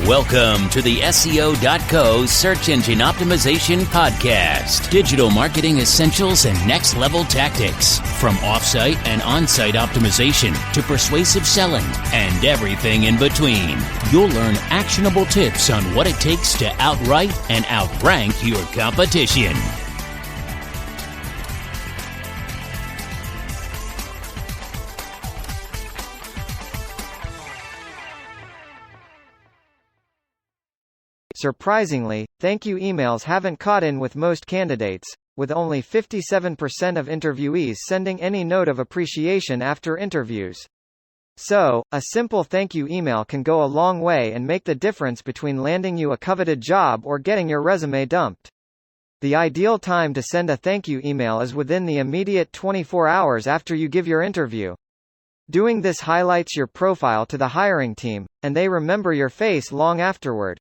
Welcome to the SEO.co Search Engine Optimization Podcast. Digital marketing essentials and next level tactics. From offsite and on-site optimization to persuasive selling and everything in between. You'll learn actionable tips on what it takes to outright and outrank your competition. Surprisingly, thank you emails haven't caught in with most candidates, with only 57% of interviewees sending any note of appreciation after interviews. So, a simple thank you email can go a long way and make the difference between landing you a coveted job or getting your resume dumped. The ideal time to send a thank you email is within the immediate 24 hours after you give your interview. Doing this highlights your profile to the hiring team, and they remember your face long afterward.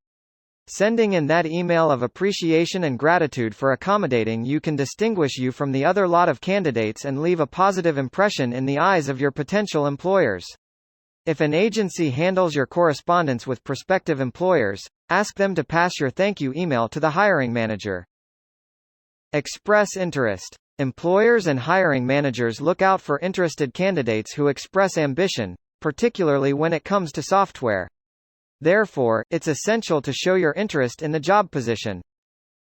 Sending in that email of appreciation and gratitude for accommodating you can distinguish you from the other lot of candidates and leave a positive impression in the eyes of your potential employers. If an agency handles your correspondence with prospective employers, ask them to pass your thank you email to the hiring manager. Express interest. Employers and hiring managers look out for interested candidates who express ambition, particularly when it comes to software. Therefore, it's essential to show your interest in the job position.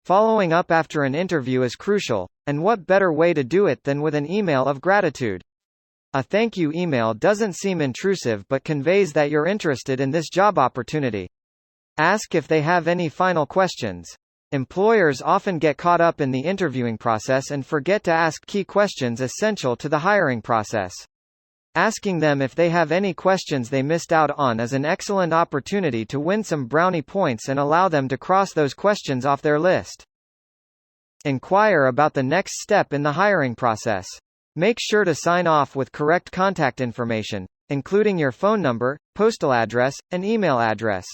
Following up after an interview is crucial, and what better way to do it than with an email of gratitude? A thank you email doesn't seem intrusive but conveys that you're interested in this job opportunity. Ask if they have any final questions. Employers often get caught up in the interviewing process and forget to ask key questions essential to the hiring process. Asking them if they have any questions they missed out on is an excellent opportunity to win some brownie points and allow them to cross those questions off their list. Inquire about the next step in the hiring process. Make sure to sign off with correct contact information, including your phone number, postal address, and email address.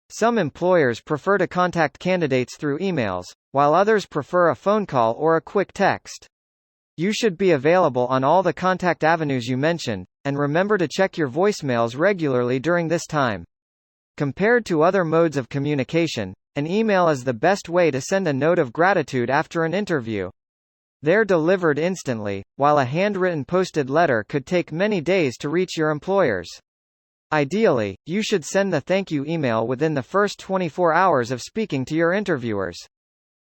Some employers prefer to contact candidates through emails, while others prefer a phone call or a quick text. You should be available on all the contact avenues you mentioned, and remember to check your voicemails regularly during this time. Compared to other modes of communication, an email is the best way to send a note of gratitude after an interview. They're delivered instantly, while a handwritten posted letter could take many days to reach your employers. Ideally, you should send the thank you email within the first 24 hours of speaking to your interviewers.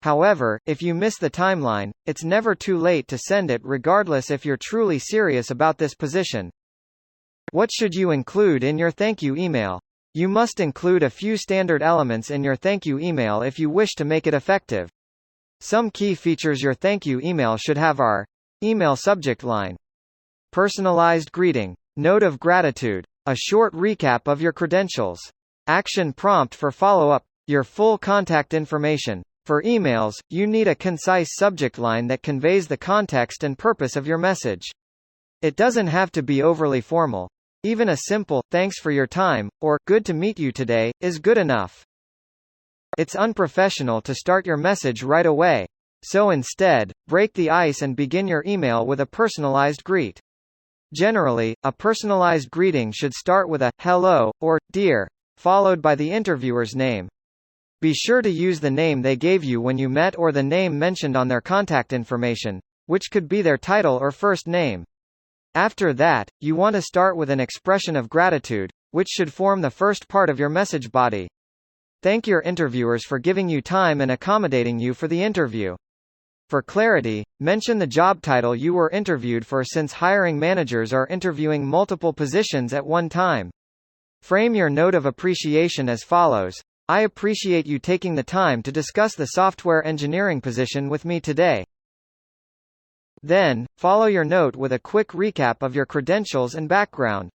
However, if you miss the timeline, it's never too late to send it regardless if you're truly serious about this position. What should you include in your thank you email? You must include a few standard elements in your thank you email if you wish to make it effective. Some key features your thank you email should have are: email subject line, personalized greeting, note of gratitude, a short recap of your credentials, action prompt for follow-up, your full contact information. For emails, you need a concise subject line that conveys the context and purpose of your message. It doesn't have to be overly formal. Even a simple, "Thanks for your time," or "Good to meet you today," is good enough. It's unprofessional to start your message right away. So instead, break the ice and begin your email with a personalized greet. Generally, a personalized greeting should start with a "hello" or "dear," followed by the interviewer's name. Be sure to use the name they gave you when you met or the name mentioned on their contact information, which could be their title or first name. After that, you want to start with an expression of gratitude, which should form the first part of your message body. Thank your interviewers for giving you time and accommodating you for the interview. For clarity, mention the job title you were interviewed for since hiring managers are interviewing multiple positions at one time. Frame your note of appreciation as follows: I appreciate you taking the time to discuss the software engineering position with me today. Then, follow your note with a quick recap of your credentials and background.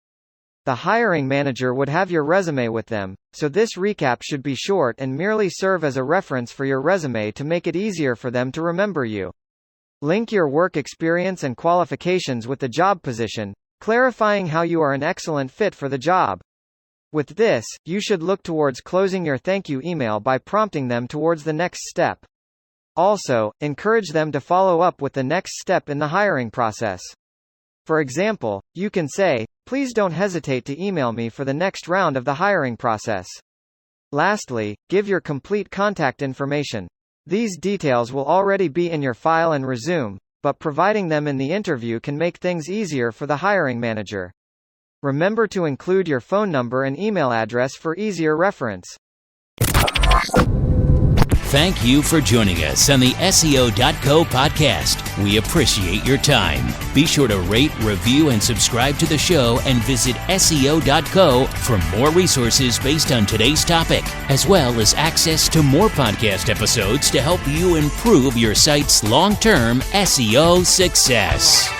The hiring manager would have your resume with them, so this recap should be short and merely serve as a reference for your resume to make it easier for them to remember you. Link your work experience and qualifications with the job position, clarifying how you are an excellent fit for the job. With this, you should look towards closing your thank you email by prompting them towards the next step. Also, encourage them to follow up with the next step in the hiring process. For example, you can say, "Please don't hesitate to email me for the next round of the hiring process." Lastly, give your complete contact information. These details will already be in your file and resume, but providing them in the interview can make things easier for the hiring manager. Remember to include your phone number and email address for easier reference. Thank you for joining us on the SEO.co podcast. We appreciate your time. Be sure to rate, review, and subscribe to the show, and visit SEO.co for more resources based on today's topic, as well as access to more podcast episodes to help you improve your site's long-term SEO success.